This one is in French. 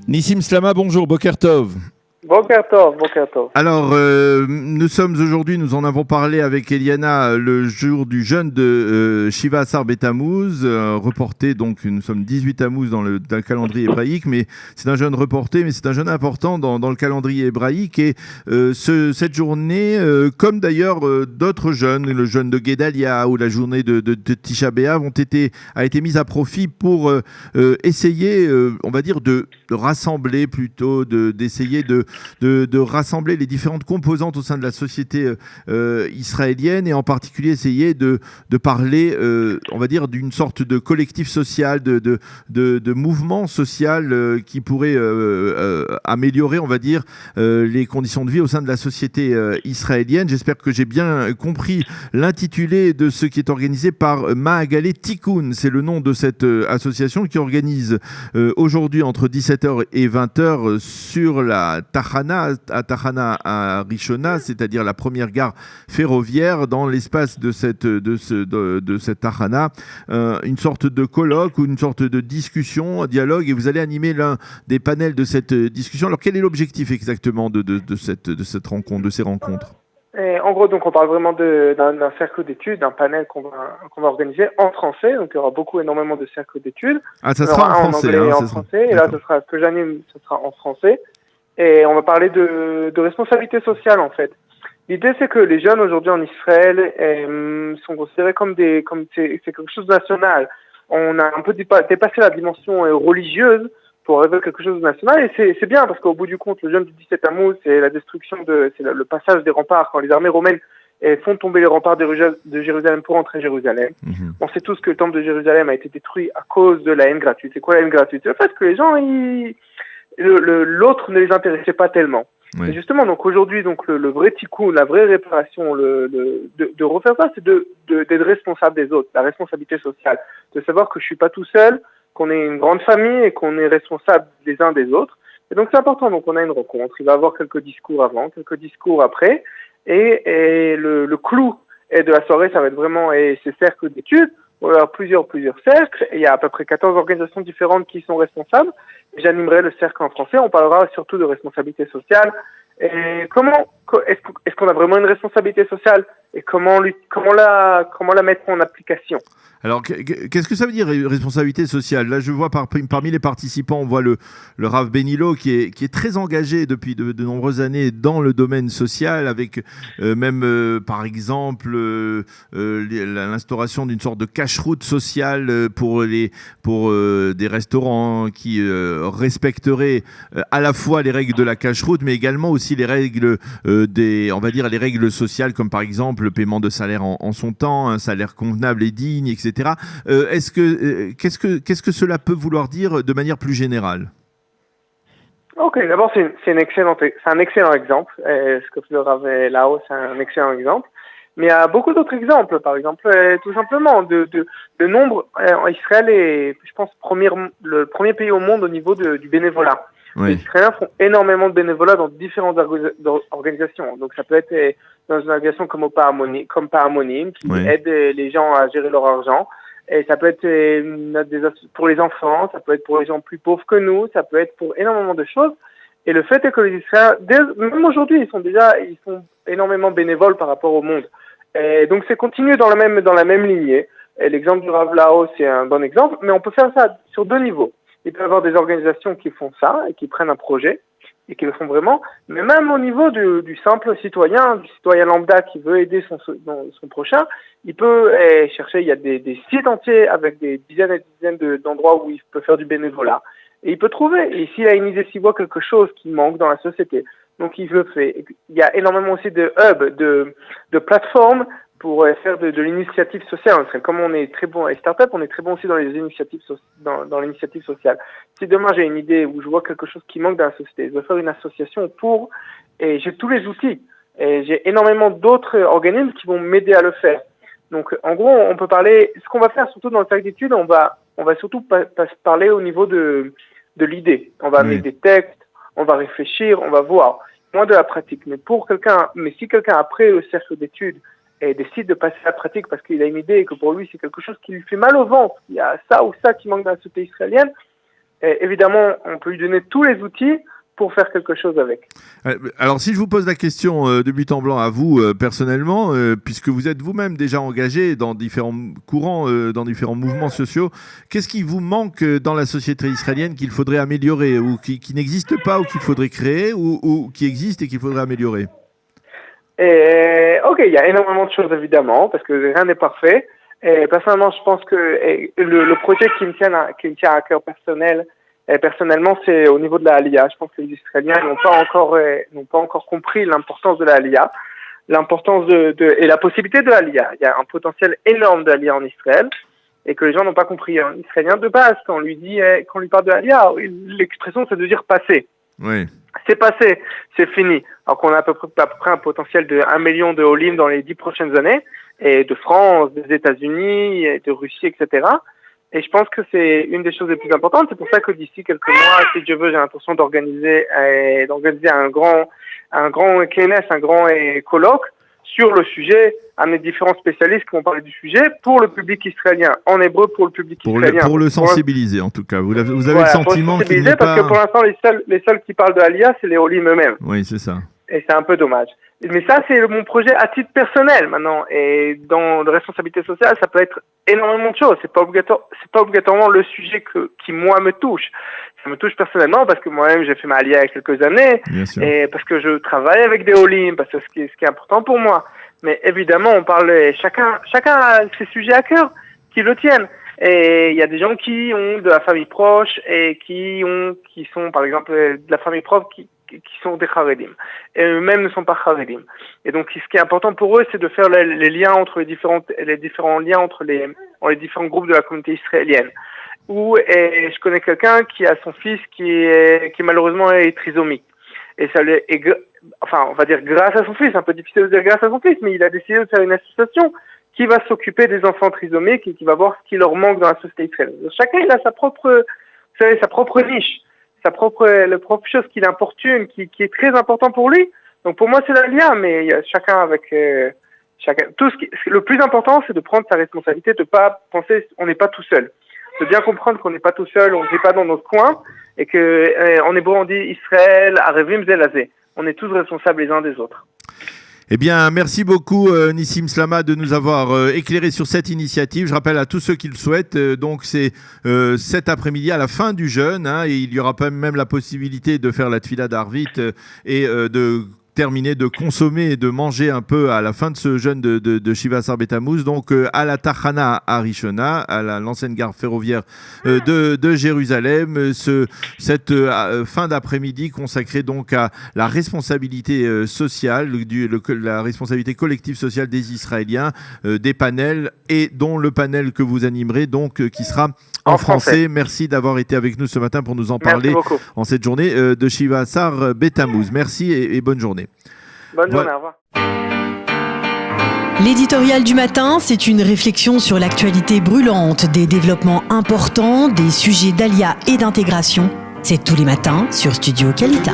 Nissim Slama, bonjour, Boker Tov. Boker Tov, Boker Tov. Alors, nous sommes aujourd'hui, nous en avons parlé avec Eliana, le jour du jeûne de Shiva Asar Betammuz, reporté, donc nous sommes 18 Tammuz dans le calendrier hébraïque, mais c'est un jeûne reporté, mais c'est un jeûne important dans le calendrier hébraïque. Et cette journée, comme d'ailleurs d'autres jeûnes, le jeûne de Guédalia ou la journée de Tisha B'Av, a été mise à profit pour essayer, on va dire, de rassembler plutôt, d'essayer de rassembler les différentes composantes au sein de la société israélienne et en particulier essayer de parler, on va dire, d'une sorte de collectif social, de mouvement social qui pourrait améliorer, on va dire, les conditions de vie au sein de la société israélienne. J'espère que j'ai bien compris l'intitulé de ce qui est organisé par Maagalé Tikkun. C'est le nom de cette association qui organise aujourd'hui entre 17h et 20h sur la Tahana à Rishona, c'est-à-dire la première gare ferroviaire, dans l'espace de cette Tahana, une sorte de colloque ou une sorte de discussion, dialogue, et vous allez animer l'un des panels de cette discussion. Alors quel est l'objectif exactement de cette rencontre, de ces rencontres? En gros, donc, on parle vraiment d'un cercle d'études, d'un panel qu'on va organiser en français. Donc, il y aura énormément de cercles d'études. Ah, ça sera en français. En anglais et en français. Et là, ce que j'anime, ce sera en français. Et on va parler de responsabilité sociale, en fait. L'idée, c'est que les jeunes aujourd'hui en Israël sont considérés comme c'est quelque chose de national. On a un peu dépassé la dimension religieuse pour arriver à quelque chose de national, et c'est bien parce qu'au bout du compte, le jeûne du 17 Tammuz, c'est la destruction c'est le passage des remparts quand les armées romaines font tomber les remparts de Jérusalem pour entrer à Jérusalem. Mm-hmm. On sait tous que le temple de Jérusalem a été détruit à cause de la haine gratuite. C'est quoi la haine gratuite? C'est le fait que les gens, l'autre ne les intéressait pas tellement. Oui. Et justement, donc aujourd'hui, donc le vrai tikkun, la vraie réparation, de refaire ça, c'est d'être responsable des autres, la responsabilité sociale, de savoir que je suis pas tout seul, qu'on est une grande famille et qu'on est responsable des uns des autres. Et donc c'est important, donc on a une rencontre, il va y avoir quelques discours avant, quelques discours après, et le clou de la soirée, ça va être vraiment ces cercles d'études. On va avoir plusieurs cercles, et il y a à peu près 14 organisations différentes qui sont responsables. J'animerai le cercle en français, on parlera surtout de responsabilité sociale, et est-ce qu'on a vraiment une responsabilité sociale, et comment la mettre en application. Alors, qu'est-ce que ça veut dire responsabilité sociale? Là, je vois parmi les participants, on voit le Rav Benilo qui est très engagé depuis de nombreuses années dans le domaine social, avec par exemple l'instauration d'une sorte de cache-route sociale pour des restaurants qui respecteraient à la fois les règles de la cache-route, mais également aussi les règles on va dire les règles sociales, comme par exemple le paiement de salaire en son temps, un salaire convenable et digne, etc. Qu'est-ce que cela peut vouloir dire de manière plus générale? Ok, d'abord c'est un excellent exemple. Ce que fait le Rav Lao, c'est un excellent exemple. Mais il y a beaucoup d'autres exemples. Par exemple, tout simplement, de nombre. Israël est, je pense, le premier pays au monde au niveau du bénévolat. Oui. Les Israéliens font énormément de bénévolat dans différentes organisations. Donc ça peut être dans une organisation comme Paramonim, qui aide les gens à gérer leur argent. Et ça peut être pour les enfants, ça peut être pour les gens plus pauvres que nous, ça peut être pour énormément de choses. Et le fait est que les Israéliens, même aujourd'hui, ils sont énormément bénévoles par rapport au monde. Et donc c'est continuer dans la même lignée. Et l'exemple du Rav Lao, c'est un bon exemple, mais on peut faire ça sur deux niveaux. Il peut y avoir des organisations qui font ça et qui prennent un projet et qui le font vraiment, mais même au niveau du simple citoyen, du citoyen lambda qui veut aider son prochain, il peut chercher, il y a des sites entiers avec des dizaines et des dizaines d'endroits où il peut faire du bénévolat. Et il peut trouver, et s'il a une idée, s'il voit quelque chose qui manque dans la société, donc il le fait. Il y a énormément aussi de hubs, de plateformes pour faire de l'initiative sociale. Comme on est très bon à les startups, on est très bon aussi dans les initiatives dans l'initiative sociale. Si demain j'ai une idée où je vois quelque chose qui manque dans la société, je vais faire une association et j'ai tous les outils. Et j'ai énormément d'autres organismes qui vont m'aider à le faire. Donc en gros, on peut parler, ce qu'on va faire surtout dans le cercle d'études, on va surtout parler au niveau de l'idée. On va amener des textes, on va réfléchir, on va voir. Moins de la pratique. Mais si quelqu'un après le cercle d'études et décide de passer à la pratique parce qu'il a une idée et que pour lui c'est quelque chose qui lui fait mal au ventre, il y a ça ou ça qui manque dans la société israélienne, Et évidemment, on peut lui donner tous les outils pour faire quelque chose avec. Alors, si je vous pose la question de but en blanc à vous, personnellement, puisque vous êtes vous-même déjà engagé dans différents courants, dans différents mouvements sociaux, qu'est-ce qui vous manque dans la société israélienne qu'il faudrait améliorer, ou qui n'existe pas, ou qu'il faudrait créer, ou qui existe et qu'il faudrait améliorer? Ok, il y a énormément de choses, évidemment, parce que rien n'est parfait. Et personnellement, je pense que le projet qui me tient à cœur personnellement, c'est au niveau de la Aliyah. Je pense que les Israéliens n'ont pas encore compris l'importance de la Aliyah, l'importance et la possibilité de la Aliyah. Il y a un potentiel énorme de la Aliyah en Israël et que les gens n'ont pas compris. Un Israélien de base, quand on lui parle de la Aliyah, l'expression c'est de dire passer. Oui. C'est passé, c'est fini. Alors qu'on a à peu près un potentiel de 1 million de Olim dans les 10 prochaines années, et de France, des États-Unis, et de Russie, etc. Et je pense que c'est une des choses les plus importantes. C'est pour ça que d'ici quelques mois, si Dieu veut, j'ai l'intention d'organiser un grand KNS, un grand colloque sur le sujet, amener différents spécialistes qui vont parler du sujet pour le public israélien, en hébreu pour le public israélien. Pour le sensibiliser, en tout cas. Vous avez le sentiment qu'il n'est pas... Parce que pour l'instant, les seuls qui parlent de Aliyah, c'est les Olim eux-mêmes. Oui, c'est ça. Et c'est un peu dommage. Mais ça, c'est mon projet à titre personnel maintenant. Et dans la responsabilité sociale, ça peut être énormément de choses. C'est pas obligatoirement le sujet qui moi me touche. Ça me touche personnellement parce que moi-même j'ai fait ma Aliyah il y a quelques années. Bien sûr. Et parce que je travaille avec des Olim, parce que ce qui est important pour moi. Mais évidemment, on parle, chacun a ses sujets à cœur qui le tiennent. Et il y a des gens qui ont de la famille proche et qui sont, par exemple, de la famille proche qui sont des Haredim. Et eux-mêmes ne sont pas Haredim. Et donc, ce qui est important pour eux, c'est de faire les liens entre les différents liens entre les différents groupes de la communauté israélienne. Et je connais quelqu'un qui a son fils qui malheureusement est trisomique. Et on va dire grâce à son fils, c'est un peu difficile de dire grâce à son fils, mais il a décidé de faire une association qui va s'occuper des enfants trisomiques et qui va voir ce qui leur manque dans la société israélienne. Chacun, il a sa propre niche, la propre chose qui l'importune, qui est très important pour lui. Donc pour moi, c'est la lien, mais il y a chacun avec chacun. Le plus important, c'est de prendre sa responsabilité, de pas penser, on n'est pas tout seul. De bien comprendre qu'on n'est pas tout seul, on ne vit pas dans notre coin, et que en hébreu on dit Israël, Arevim Zelazé. On est tous responsables les uns des autres. Eh bien, merci beaucoup Nissim Slama de nous avoir éclairé sur cette initiative. Je rappelle à tous ceux qui le souhaitent, donc c'est cet après-midi à la fin du jeûne, et il y aura même la possibilité de faire la tfila d'Arvit et de terminer de consommer et de manger un peu à la fin de ce jeûne de Shiva Asar Betammuz, donc à la Tachana Arishona, à l'ancienne gare ferroviaire de Jérusalem, cette fin d'après-midi consacrée donc à la responsabilité sociale, la responsabilité collective sociale des Israéliens, des panels, et dont le panel que vous animerez donc qui sera en français. Merci d'avoir été avec nous ce matin pour nous en parler en cette journée de Shiva Asar Betammuz. Merci et bonne journée. Bonne journée, au revoir. L'éditorial du matin, c'est une réflexion sur l'actualité brûlante, des développements importants, des sujets d'Aliyah et d'intégration. C'est tous les matins sur Studio Kalita.